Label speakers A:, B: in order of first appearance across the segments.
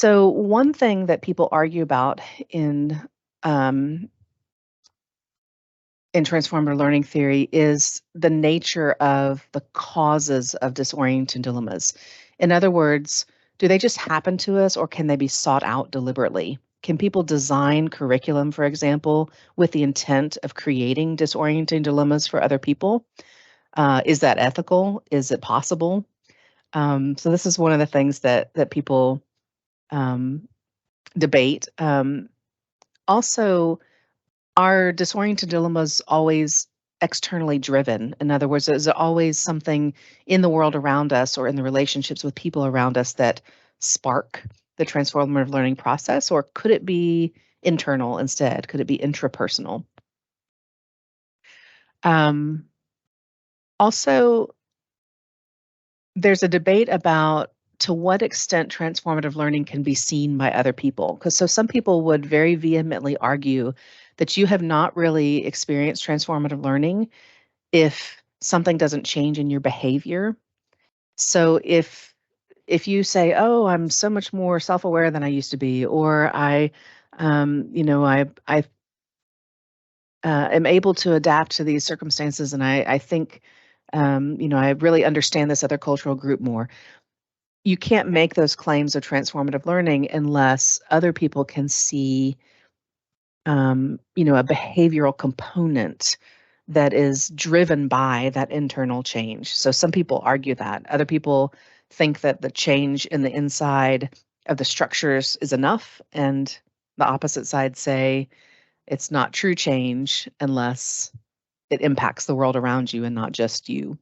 A: So one thing that people argue about in um, in transformative learning theory is the nature of the causes of disorienting dilemmas. In other words, do they just happen to us, or can they be sought out deliberately? Can people design curriculum, for example, with the intent of creating disorienting dilemmas for other people? Is that ethical? Is it possible? So this is one of the things that people um, debate. Also, are disoriented dilemmas always externally driven? In other words, is it always something in the world around us or in the relationships with people around us that spark the transformative learning process? Or could it be internal instead? Could it be intrapersonal? Um, Also, there's a debate about to what extent transformative learning can be seen by other people. Because so some people would very vehemently argue that you have not really experienced transformative learning if something doesn't change in your behavior. So if you say, "Oh, I'm so much more self-aware than I used to be," or I am able to adapt to these circumstances, and I think, I really understand this other cultural group more. You can't make those claims of transformative learning unless other people can see, a behavioral component that is driven by that internal change. So some people argue that. Other people think that the change in the inside of the structures is enough. And the opposite side say it's not true change unless it impacts the world around you and not just you.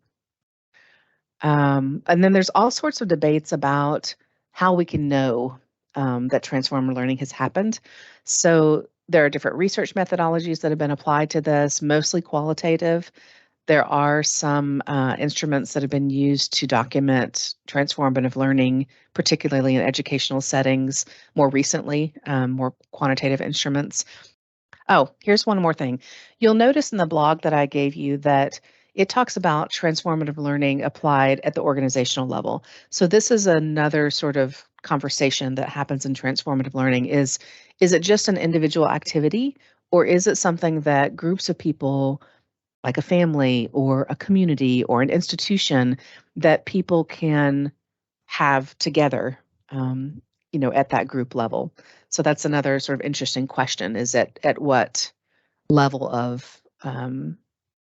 A: And then there's all sorts of debates about how we can know that transformer learning has happened. So there are different research methodologies that have been applied to this, mostly qualitative. There are some instruments that have been used to document transformative learning, particularly in educational settings, more recently, more quantitative instruments. Oh, here's one more thing. You'll notice in the blog that I gave you that it talks about transformative learning applied at the organizational level. So this is another sort of conversation that happens in transformative learning is it just an individual activity, or is it something that groups of people like a family or a community or an institution that people can have together, at that group level. So that's another sort of interesting question, is at what level of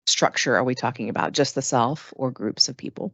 A: structure are we talking about? Just the self or groups of people?